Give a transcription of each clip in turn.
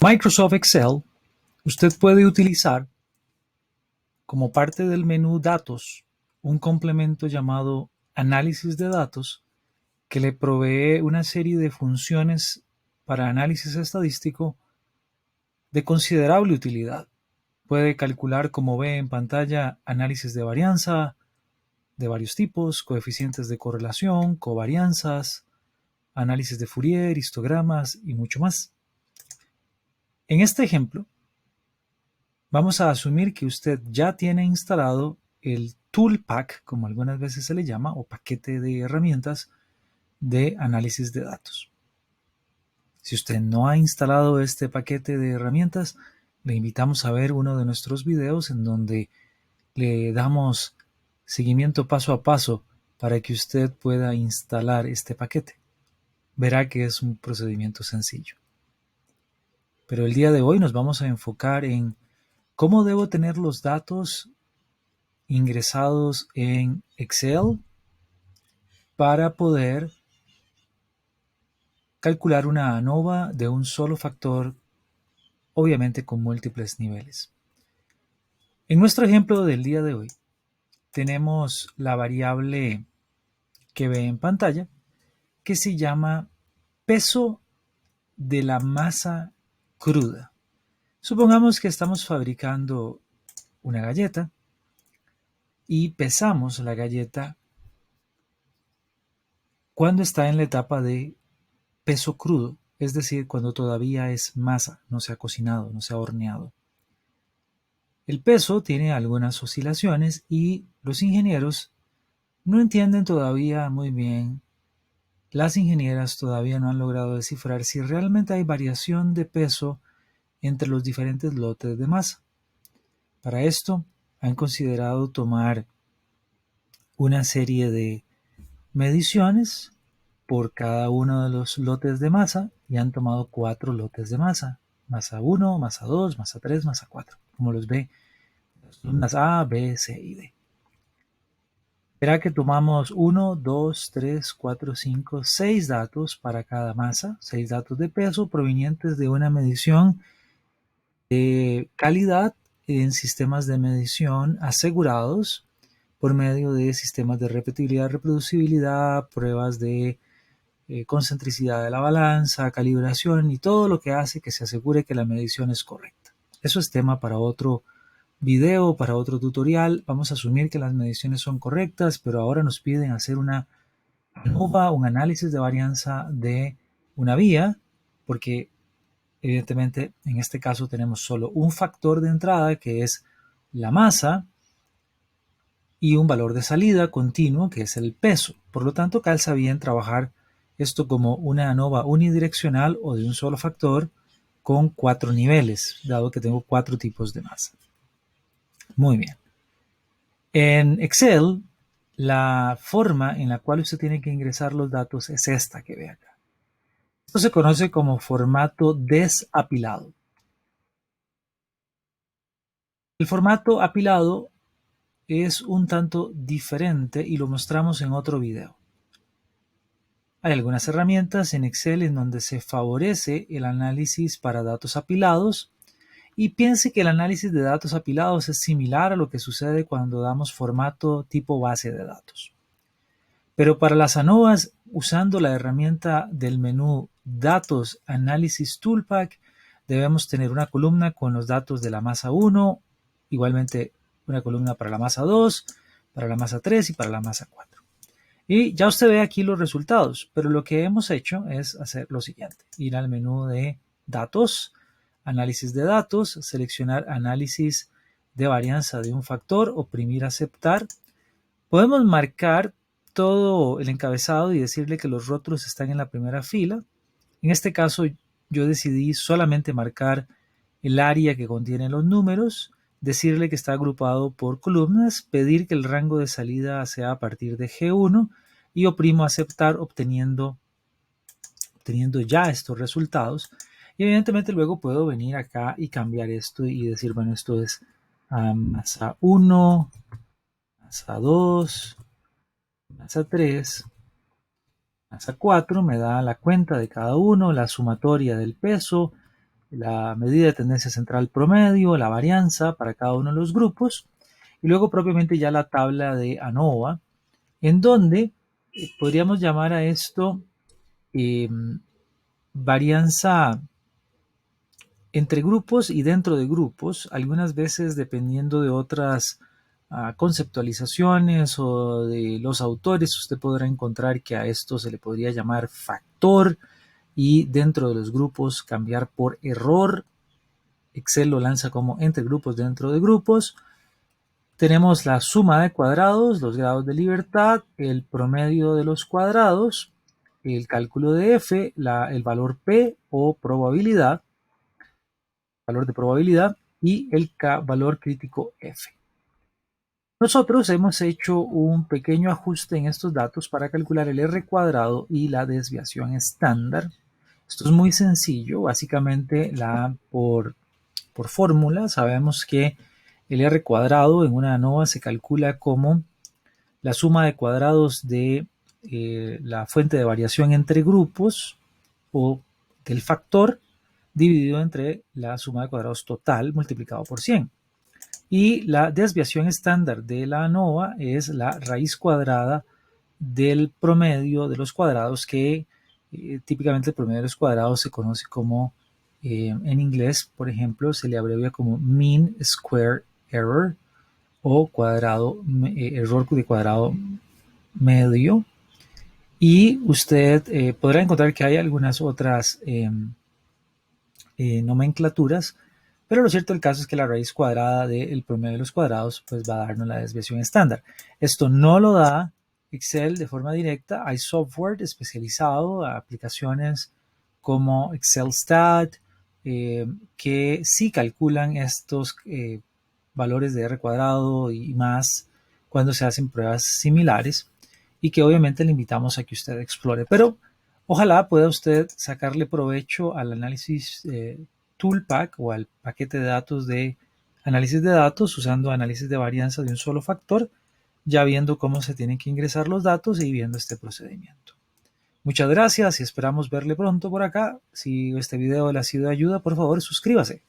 Microsoft Excel, usted puede utilizar como parte del menú Datos un complemento llamado Análisis de datos que le provee una serie de funciones para análisis estadístico de considerable utilidad. Puede calcular, como ve en pantalla, análisis de varianza de varios tipos, coeficientes de correlación, covarianzas, análisis de Fourier, histogramas y mucho más. En este ejemplo, vamos a asumir que usted ya tiene instalado el Tool Pack, como algunas veces se le llama, o paquete de herramientas de análisis de datos. Si usted no ha instalado este paquete de herramientas, le invitamos a ver uno de nuestros videos en donde le damos seguimiento paso a paso para que usted pueda instalar este paquete. Verá que es un procedimiento sencillo. Pero el día de hoy nos vamos a enfocar en cómo debo tener los datos ingresados en Excel para poder calcular una ANOVA de un solo factor, obviamente con múltiples niveles. En nuestro ejemplo del día de hoy, tenemos la variable que ve en pantalla, que se llama peso de la masa cruda. Supongamos que estamos fabricando una galleta y pesamos la galleta cuando está en la etapa de peso crudo, es decir, cuando todavía es masa, no se ha cocinado, no se ha horneado. El peso tiene algunas oscilaciones y los ingenieros no entienden todavía muy bien, las ingenieras todavía no han logrado descifrar si realmente hay variación de peso entre los diferentes lotes de masa. Para esto, han considerado tomar una serie de mediciones por cada uno de los lotes de masa y han tomado 4 lotes de masa. Masa 1, masa 2, masa 3, masa 4, como los ve en las columnas A, B, C y D. Verá que tomamos 1, 2, 3, 4, 5, 6 datos para cada masa, 6 datos de peso provenientes de una medición de calidad en sistemas de medición asegurados por medio de sistemas de repetibilidad, reproducibilidad, pruebas de concentricidad de la balanza, calibración y todo lo que hace que se asegure que la medición es correcta. Eso es tema para otro video, para otro tutorial. Vamos a asumir que las mediciones son correctas, pero ahora nos piden hacer una ANOVA, un análisis de varianza de una vía, porque evidentemente en este caso tenemos solo un factor de entrada que es la masa y un valor de salida continuo que es el peso. Por lo tanto, calza bien trabajar esto como una ANOVA unidireccional o de un solo factor con 4 niveles, dado que tengo 4 tipos de masa. Muy bien. En Excel, la forma en la cual usted tiene que ingresar los datos es esta que ve acá. Esto se conoce como formato desapilado. El formato apilado es un tanto diferente y lo mostramos en otro video. Hay algunas herramientas en Excel en donde se favorece el análisis para datos apilados y piense que el análisis de datos apilados es similar a lo que sucede cuando damos formato tipo base de datos. Pero para las ANOVAs, usando la herramienta del menú Datos Análisis Toolpack, debemos tener una columna con los datos de la masa 1, igualmente una columna para la masa 2, para la masa 3 y para la masa 4. Y ya usted ve aquí los resultados, pero lo que hemos hecho es hacer lo siguiente: ir al menú de datos, análisis de datos, seleccionar análisis de varianza de un factor, oprimir aceptar. Podemos marcar todo el encabezado y decirle que los rótulos están en la primera fila. En este caso yo decidí solamente marcar el área que contiene los números, decirle que está agrupado por columnas, pedir que el rango de salida sea a partir de G1 y oprimo aceptar obteniendo ya estos resultados. Y evidentemente luego puedo venir acá y cambiar esto y decir, bueno, esto es masa 1, masa 2, masa 3, masa 4, me da la cuenta de cada uno, la sumatoria del peso, la medida de tendencia central promedio, la varianza para cada uno de los grupos, y luego propiamente ya la tabla de ANOVA, en donde podríamos llamar a esto varianza entre grupos y dentro de grupos, algunas veces dependiendo de otras conceptualizaciones o de los autores, usted podrá encontrar que a esto se le podría llamar factor y dentro de los grupos cambiar por error. Excel lo lanza como entre grupos dentro de grupos. Tenemos la suma de cuadrados, los grados de libertad, el promedio de los cuadrados, el cálculo de F, el valor P o probabilidad, valor de probabilidad y el valor crítico F. Nosotros hemos hecho un pequeño ajuste en estos datos para calcular el R cuadrado y la desviación estándar. Esto es muy sencillo, básicamente por fórmula sabemos que el R cuadrado en una ANOVA se calcula como la suma de cuadrados de la fuente de variación entre grupos o del factor dividido entre la suma de cuadrados total multiplicado por 100. Y la desviación estándar de la ANOVA es la raíz cuadrada del promedio de los cuadrados, que típicamente el promedio de los cuadrados se conoce como, en inglés, por ejemplo, se le abrevia como mean square error o error de cuadrado medio. Y usted podrá encontrar que hay algunas otras nomenclaturas, pero lo cierto del caso es que la raíz cuadrada del promedio de los cuadrados pues va a darnos la desviación estándar. Esto no lo da Excel de forma directa. Hay software especializado, aplicaciones como Excel Stat, que sí calculan estos valores de R cuadrado y más cuando se hacen pruebas similares, y que obviamente le invitamos a que usted explore. Pero ojalá pueda usted sacarle provecho al análisis Toolpak o al paquete de datos de análisis de datos usando análisis de varianza de un solo factor, ya viendo cómo se tienen que ingresar los datos y viendo este procedimiento. Muchas gracias y esperamos verle pronto por acá. Si este video le ha sido de ayuda, por favor suscríbase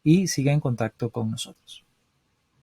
y siga en contacto con nosotros.